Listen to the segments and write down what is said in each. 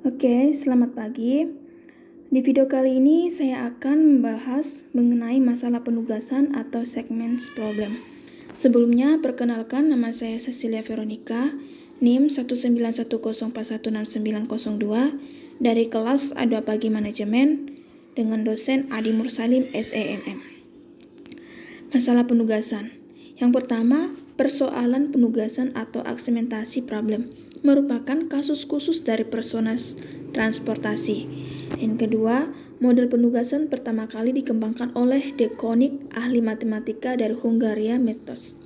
Oke, selamat pagi. Di video kali ini saya akan membahas mengenai masalah penugasan atau segment problem. Sebelumnya, perkenalkan nama saya Cecilia Veronica, NIM 19104169902 dari kelas A2 Pagi Manajemen dengan dosen Adi Mursalim SENM. Masalah penugasan. Yang pertama, persoalan penugasan atau segmentasi problem merupakan kasus khusus dari personas transportasi. Yang kedua, model penugasan pertama kali dikembangkan oleh De Koning, ahli matematika dari Hungaria Methods.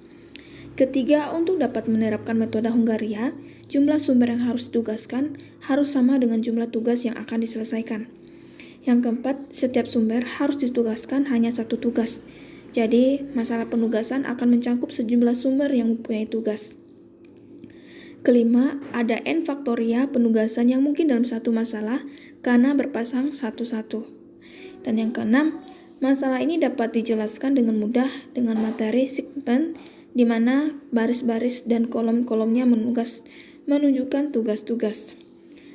Ketiga, untuk dapat menerapkan metode Hungaria, jumlah sumber yang harus ditugaskan harus sama dengan jumlah tugas yang akan diselesaikan. Yang keempat, setiap sumber harus ditugaskan hanya satu tugas. Jadi, masalah penugasan akan mencakup sejumlah sumber yang mempunyai tugas. Kelima, ada n faktoria penugasan yang mungkin dalam satu masalah karena berpasang satu-satu. Dan yang keenam, masalah ini dapat dijelaskan dengan mudah dengan materi segmen di mana baris-baris dan kolom-kolomnya menunjukkan tugas-tugas.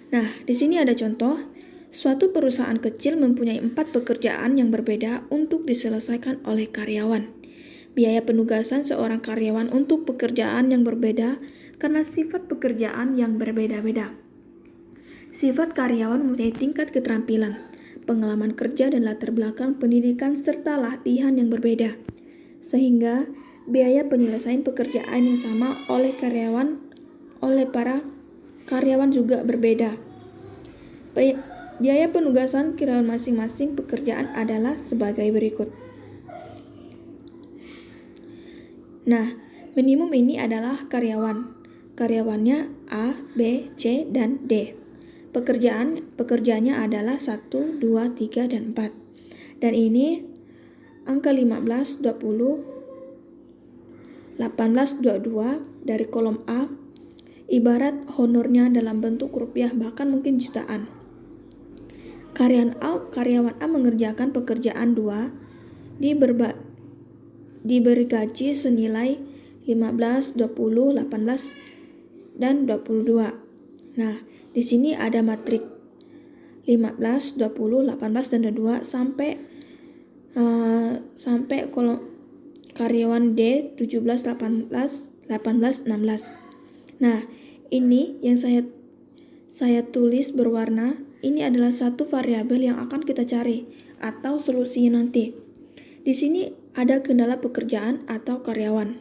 Nah, di sini ada contoh. Suatu perusahaan kecil mempunyai 4 pekerjaan yang berbeda untuk diselesaikan oleh karyawan. Biaya penugasan seorang karyawan untuk pekerjaan yang berbeda karena sifat pekerjaan yang berbeda-beda. Sifat karyawan mempunyai tingkat keterampilan, pengalaman kerja dan latar belakang pendidikan serta latihan yang berbeda. Sehingga biaya penyelesaian pekerjaan yang sama oleh para karyawan juga berbeda. Biaya penugasan karyawan masing-masing pekerjaan adalah sebagai berikut. Nah, minimum ini adalah karyawan. Karyawannya A, B, C, dan D. Pekerjaannya adalah 1, 2, 3, dan 4. Dan ini angka 15, 20, 18, 22 dari kolom A, ibarat honornya dalam bentuk rupiah bahkan mungkin jutaan. Karyawan A mengerjakan pekerjaan 2, diberi gaji senilai 15, 20, 18, dan 22. Nah, di sini ada matrik 15, 20, 18, dan 22 sampai kolom karyawan D 17, 18, 16. Nah, ini yang saya tulis berwarna. Ini adalah satu variabel yang akan kita cari atau solusinya nanti. Di sini ada kendala pekerjaan atau karyawan.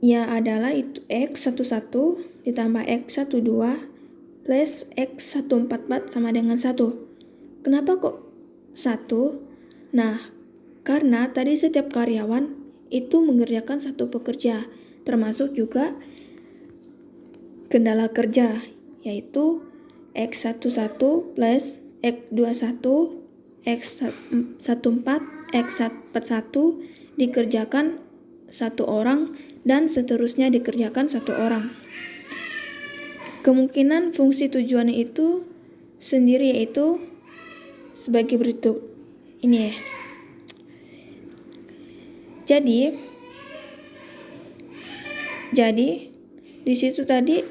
Ya adalah itu X11 ditambah X12 plus X144 sama dengan 1. Kenapa kok 1? Nah, karena tadi setiap karyawan itu mengerjakan satu pekerja, termasuk juga kendala kerja, yaitu X11 plus X21, X14, X41 dikerjakan satu orang dan seterusnya dikerjakan satu orang. Kemungkinan fungsi tujuannya itu sendiri yaitu sebagai berikut. Ini ya. Jadi di situ tadi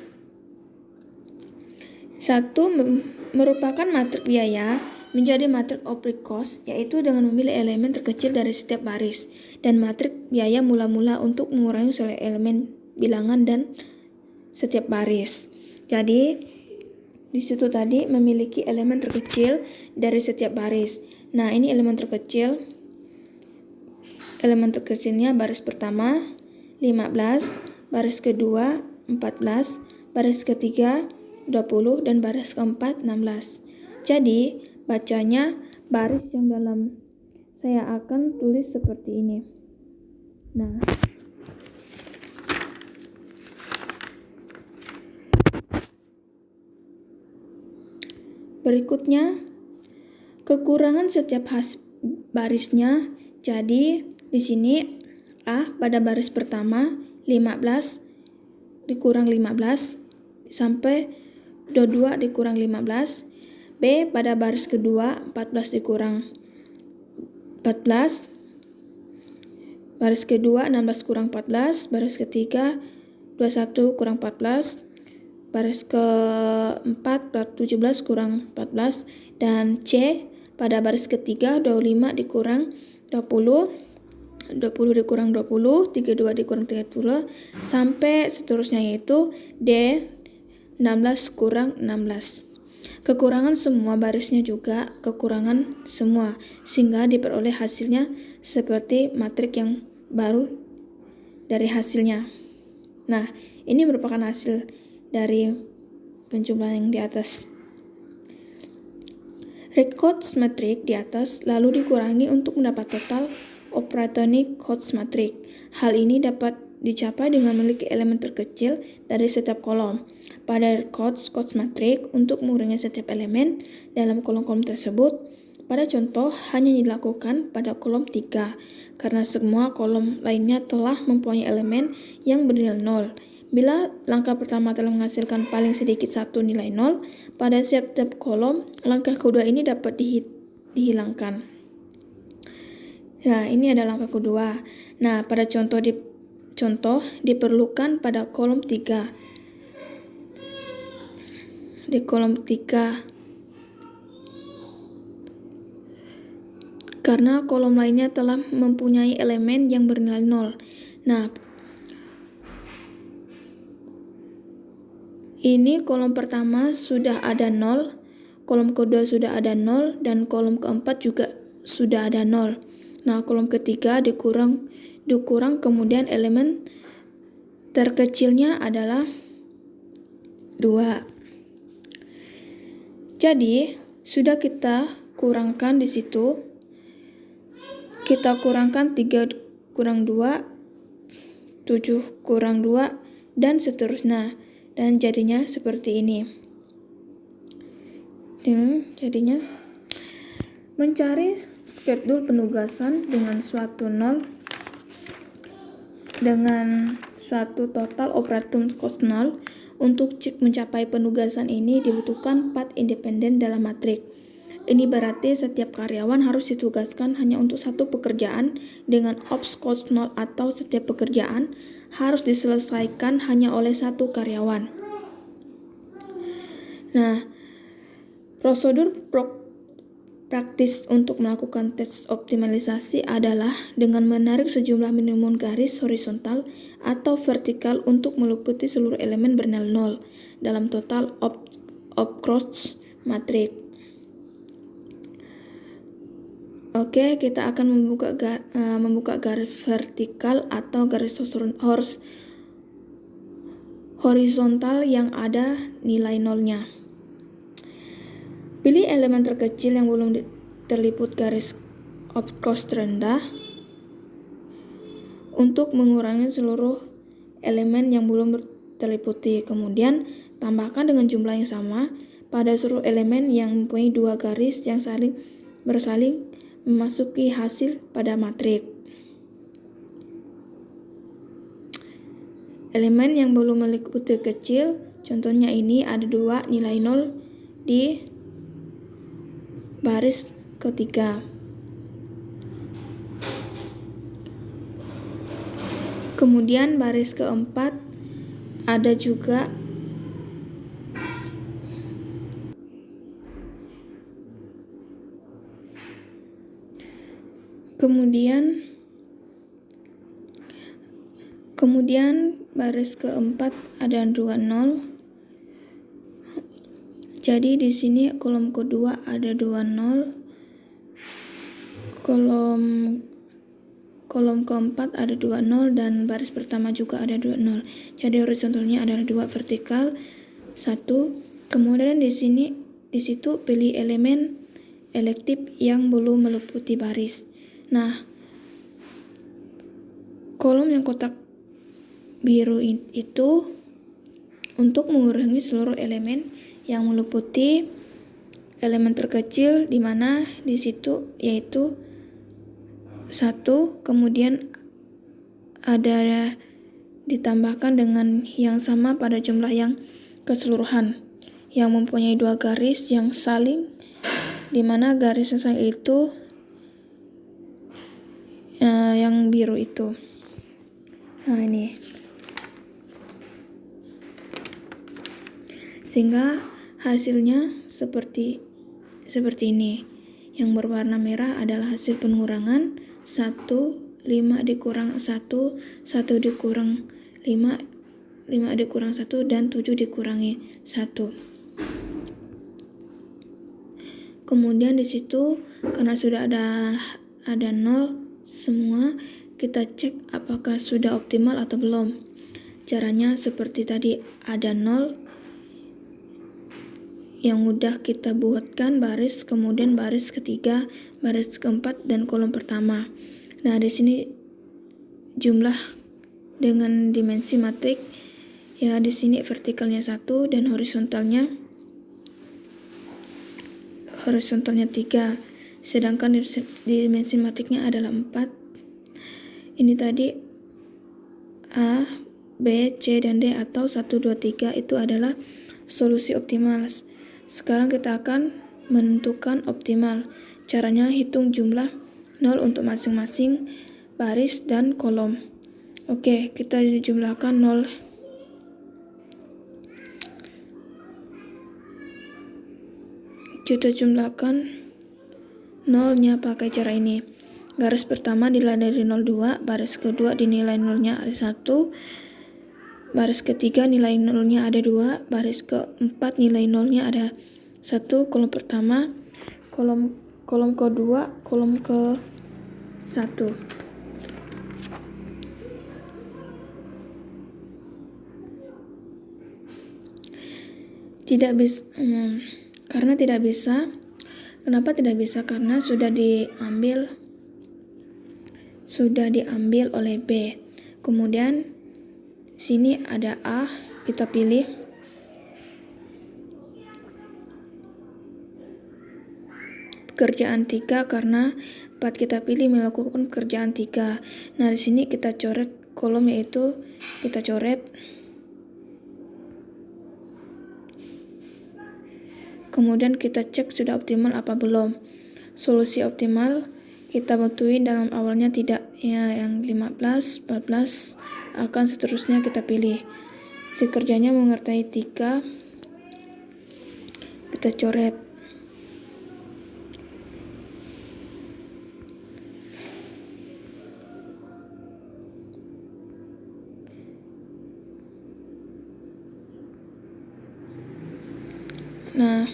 1 merupakan matrik biaya menjadi matrik operating cost, yaitu dengan memilih elemen terkecil dari setiap baris, dan matrik biaya mula-mula untuk mengurangi seluruh elemen bilangan dan setiap baris. Jadi di situ tadi memiliki elemen terkecil dari setiap baris. Nah, ini elemen terkecil. Elemen terkecilnya baris pertama 15, baris kedua 14, baris ketiga 20, dan baris keempat 16. Jadi, bacanya baris yang dalam saya akan tulis seperti ini. Nah, berikutnya kekurangan setiap barisnya. Jadi, di sini A pada baris pertama 15 dikurang 15 sampai 22 dikurang 15. B pada baris kedua 14 dikurang 14. Baris kedua 16 kurang 14. Baris ketiga 21 kurang 14. baris keempat 17 kurang 14, dan C pada baris ketiga 25 dikurang 20, 20 dikurang 20, 32 dikurang 30, sampai seterusnya, yaitu D 16 kurang 16. Kekurangan semua barisnya juga kekurangan semua, sehingga diperoleh hasilnya seperti matrik yang baru dari hasilnya. Nah, ini merupakan hasil dari penjumlahan yang di atas. Rickhotz matrix di atas lalu dikurangi untuk mendapat total Operatonic-Hodge matrix. Hal ini dapat dicapai dengan memiliki elemen terkecil dari setiap kolom. Pada Rickhotz matrix, untuk mengurangi setiap elemen dalam kolom-kolom tersebut, pada contoh hanya dilakukan pada kolom 3, karena semua kolom lainnya telah mempunyai elemen yang bernilai 0. Bila langkah pertama telah menghasilkan paling sedikit satu nilai 0, pada setiap kolom, langkah kedua ini dapat dihilangkan. Nah, ini ada langkah kedua. Nah, pada contoh diperlukan pada kolom 3. Di kolom 3, karena kolom lainnya telah mempunyai elemen yang bernilai 0. Nah, ini kolom pertama sudah ada 0, kolom kedua sudah ada 0, dan kolom keempat juga sudah ada 0. Nah, kolom ketiga dikurang kemudian elemen terkecilnya adalah 2. Jadi, sudah kita kurangkan di situ. Kita kurangkan 3 kurang 2, 7 kurang 2, dan seterusnya. Dan jadinya seperti ini. Jadinya mencari schedule penugasan dengan suatu total operatum cost 0. Untuk mencapai penugasan ini dibutuhkan path independen dalam matrik. Ini berarti setiap karyawan harus ditugaskan hanya untuk satu pekerjaan dengan ops cost 0, atau setiap pekerjaan harus diselesaikan hanya oleh satu karyawan. Nah, prosedur praktis untuk melakukan tes optimalisasi adalah dengan menarik sejumlah minimum garis horizontal atau vertikal untuk meliputi seluruh elemen bernilai 0 dalam total Ops matrix. Oke, kita akan membuka garis vertikal atau garis horizontal yang ada nilai 0-nya. Pilih elemen terkecil yang belum terliput garis ops rendah untuk mengurangi seluruh elemen yang belum terliputi. Kemudian tambahkan dengan jumlah yang sama pada seluruh elemen yang mempunyai dua garis yang bersaling memasuki hasil pada matrik. Elemen yang belum meliputi kecil, contohnya ini ada 2 nilai 0 di baris ketiga. Kemudian baris keempat ada juga kemudian baris keempat ada 2 0. Jadi di sini kolom kedua ada 2 0. Kolom keempat ada 2 0 dan baris pertama juga ada 2 0. Jadi horizontalnya adalah 2, vertikal 1. Kemudian di situ pilih elemen elektif yang belum meliputi baris. Nah, kolom yang kotak biru itu untuk mengurangi seluruh elemen yang meliputi elemen terkecil, di mana di situ yaitu 1, kemudian ada ditambahkan dengan yang sama pada jumlah yang keseluruhan yang mempunyai 2 garis yang saling, di mana garis yang saling itu yang biru itu. Nah, ini Sehingga hasilnya seperti ini. Yang berwarna merah adalah hasil pengurangan 1, 5 dikurang 1, 1 dikurang 5, 5 dikurang 1, dan 7 dikurangi 1. Kemudian di situ karena sudah ada 0 semua, kita cek apakah sudah optimal atau belum. Caranya seperti tadi, ada 0 yang udah kita buatkan baris, kemudian baris ketiga, baris keempat, dan kolom pertama. Nah, di sini jumlah dengan dimensi matrik, ya di sini vertikalnya 1 dan horizontalnya 3, sedangkan dimensi matriknya adalah 4. Ini tadi A, B, C, dan D atau 1, 2, 3 itu adalah solusi optimal. Sekarang kita akan menentukan optimal. Caranya hitung jumlah 0 untuk masing-masing baris dan kolom. Oke, kita jumlahkan 0. Kita jumlahkan 0-nya pakai cara ini. Garis pertama dinilai dari 0,2, baris kedua dinilai 0-nya ada 1, baris ketiga nilai 0-nya ada 2, baris keempat nilai 0-nya ada 1, kolom pertama, kolom kedua, kolom ke 1. Karena tidak bisa. Kenapa tidak bisa? Karena sudah diambil oleh B. Kemudian sini ada A, kita pilih. Pekerjaan 3 karena 4 kita pilih melakukan pekerjaan 3. Nah, di sini kita coret kolom, yaitu kita coret. Kemudian kita cek sudah optimal apa belum. Solusi optimal kita butuhin dalam awalnya tidak, ya yang 15, 14 akan seterusnya kita pilih. Si kerjanya mengertai 3, kita coret. Nah,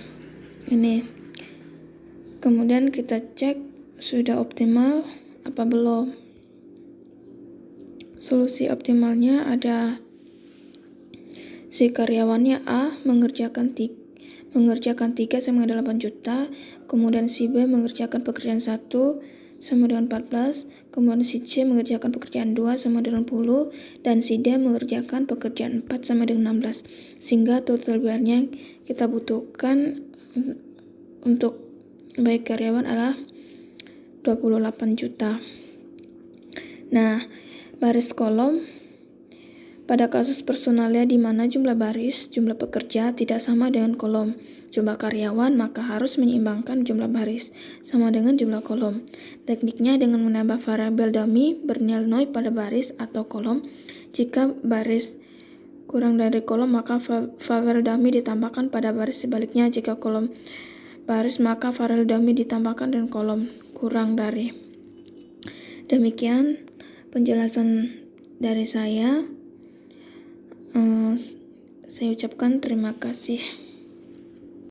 ini. Kemudian kita cek sudah optimal apa belum. Solusi optimalnya ada si karyawannya A mengerjakan 3 sama dengan 8 juta, kemudian si B mengerjakan pekerjaan 1 sama dengan 14, kemudian si C mengerjakan pekerjaan 2 sama dengan 10, dan si D mengerjakan pekerjaan 4 sama dengan 16, sehingga total bayarnya kita butuhkan untuk baik karyawan adalah 28 juta. Nah, baris kolom pada kasus personalia di mana jumlah baris, jumlah pekerja tidak sama dengan kolom jumlah karyawan, maka harus menyeimbangkan jumlah baris sama dengan jumlah kolom. Tekniknya dengan menambah variabel dummy bernilai 0 pada baris atau kolom. Jika baris kurang dari kolom, maka variabel dummy ditambahkan pada baris. Sebaliknya, jika kolom baris, maka variabel dummy ditambahkan dan kolom kurang dari. Demikian penjelasan dari saya. Saya ucapkan terima kasih.